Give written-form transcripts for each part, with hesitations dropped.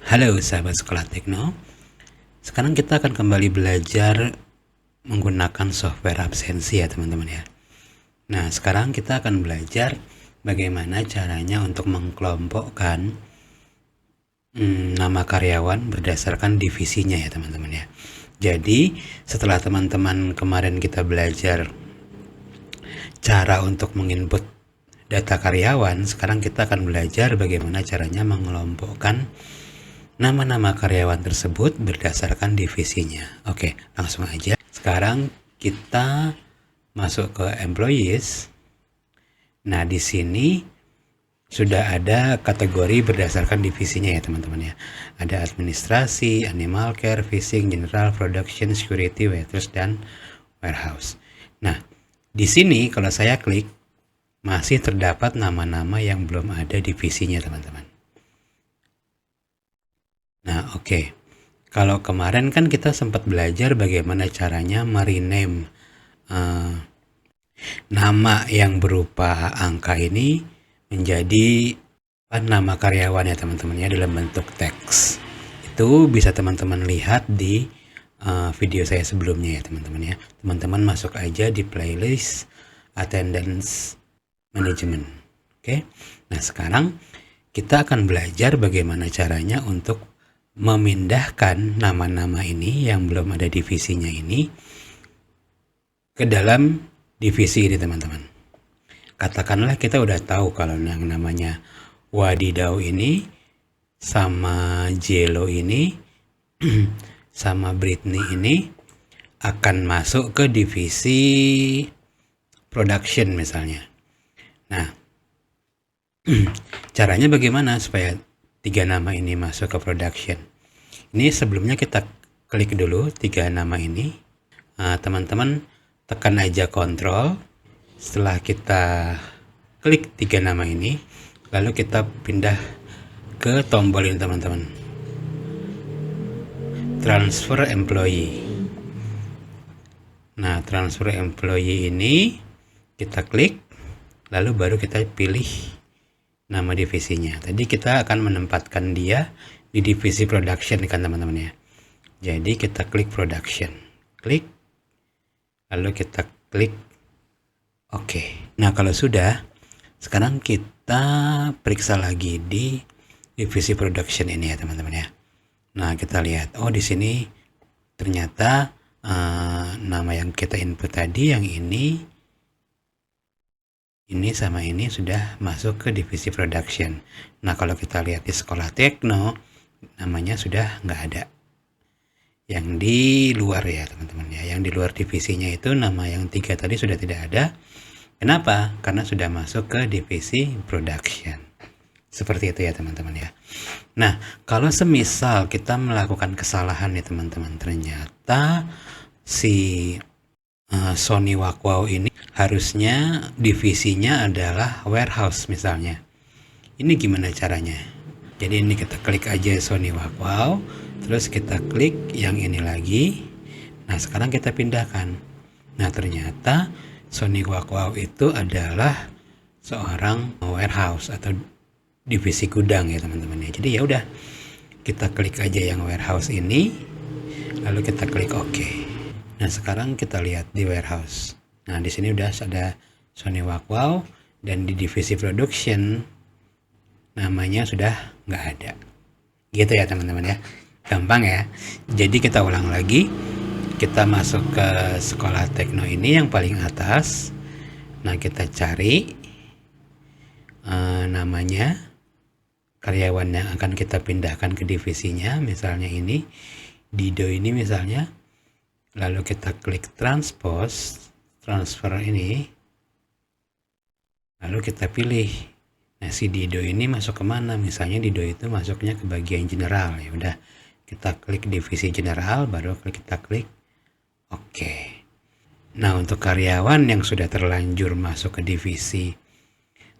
Halo sahabat Sekolah Tekno, sekarang kita akan kembali belajar menggunakan software absensi ya teman-teman ya. Nah sekarang kita akan belajar bagaimana caranya untuk mengkelompokkan nama karyawan berdasarkan divisinya ya teman-teman ya. Jadi setelah teman-teman kemarin kita belajar cara untuk menginput data karyawan, sekarang kita akan belajar bagaimana caranya mengelompokkan nama-nama karyawan tersebut berdasarkan divisinya. Oke, langsung aja. Sekarang kita masuk ke employees. Nah, di sini sudah ada kategori berdasarkan divisinya ya teman-teman ya. Ada administrasi, animal care, fishing, general, production, security, warehouse, dan warehouse. Nah, di sini kalau saya klik, masih terdapat nama-nama yang belum ada divisinya teman-teman. Nah, oke. Kalau kemarin kan kita sempat belajar bagaimana caranya merename nama yang berupa angka ini menjadi nama karyawan ya teman-teman ya dalam bentuk teks. Itu bisa teman-teman lihat di video saya sebelumnya ya teman-teman ya. Teman-teman masuk aja di playlist attendance management. Oke. Nah, sekarang kita akan belajar bagaimana caranya untuk memindahkan nama-nama ini yang belum ada divisinya ini ke dalam divisi ini teman-teman. Katakanlah kita udah tahu kalau yang namanya Wadidau ini sama Jelo ini sama Britney ini akan masuk ke divisi production misalnya. Nah, caranya bagaimana supaya 3 nama ini masuk ke production? Ini sebelumnya kita klik dulu 3 nama ini. Teman-teman tekan aja kontrol. Setelah kita klik 3 nama ini, lalu kita pindah ke tombol ini teman-teman. Transfer employee. Nah, transfer employee ini kita klik, lalu baru kita pilih nama divisinya. Tadi kita akan menempatkan dia di divisi production kan teman-teman ya. Jadi kita klik production, klik, lalu kita klik OK. Nah kalau sudah, sekarang kita periksa lagi di divisi production ini ya teman-teman ya. Nah kita lihat, oh di sini ternyata nama yang kita input tadi yang ini sama ini sudah masuk ke divisi production. Nah kalau kita lihat di Sekolah Tekno, namanya sudah nggak ada. Yang di luar ya teman-teman ya, yang di luar divisinya itu nama yang 3 tadi sudah tidak ada. Kenapa? Karena sudah masuk ke divisi production. Seperti itu ya teman-teman ya. Nah kalau semisal kita melakukan kesalahan nih teman-teman, ternyata si Sony Wakwau ini harusnya divisinya adalah warehouse misalnya. Ini gimana caranya? Jadi ini kita klik aja Sony Wakwau, terus kita klik yang ini lagi. Nah sekarang kita pindahkan. Nah ternyata Sony Wakwau itu adalah seorang warehouse atau divisi gudang ya teman-teman ya. Jadi ya udah, kita klik aja yang warehouse ini, lalu kita klik OK. Nah sekarang kita lihat di warehouse. Nah di sini udah ada Sony Wakwau dan di divisi production namanya sudah nggak ada. Gitu ya teman-teman ya. Gampang ya. Jadi kita ulang lagi. Kita masuk ke Sekolah Tekno ini yang paling atas. Nah kita cari namanya karyawan yang akan kita pindahkan ke divisinya. Misalnya ini Dido ini misalnya. Lalu kita klik transpose, transfer ini, lalu kita pilih. Nah si Dido ini masuk kemana? Misalnya Dido itu masuknya ke bagian general. Ya udah, kita klik divisi general, baru kita klik OK. Nah untuk karyawan yang sudah terlanjur masuk ke divisi,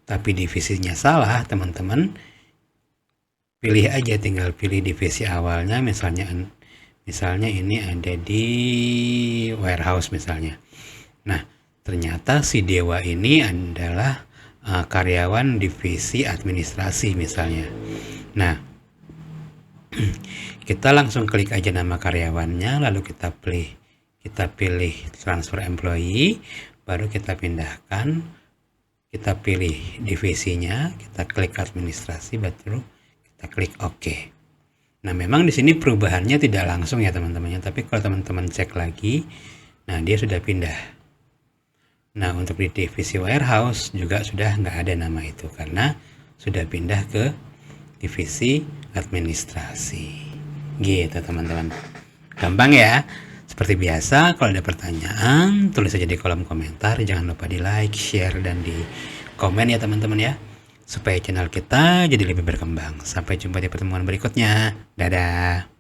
tapi divisinya salah teman-teman, pilih aja, tinggal pilih divisi awalnya, misalnya Misalnya ini ada di warehouse misalnya. Nah, ternyata si Dewa ini adalah karyawan divisi administrasi misalnya. Nah, kita langsung klik aja nama karyawannya, lalu kita pilih transfer employee, baru kita pindahkan, kita pilih divisinya, kita klik administrasi, baru kita klik OK. Nah, memang di sini perubahannya tidak langsung ya teman-teman, tapi kalau teman-teman cek lagi, nah dia sudah pindah. Nah, untuk di divisi warehouse juga sudah nggak ada nama itu karena sudah pindah ke divisi administrasi. Gitu teman-teman. Gampang ya. Seperti biasa, kalau ada pertanyaan, tulis saja di kolom komentar. Jangan lupa di like, share, dan di komen ya teman-teman ya. Supaya channel kita jadi lebih berkembang. Sampai jumpa di pertemuan berikutnya. Dadah.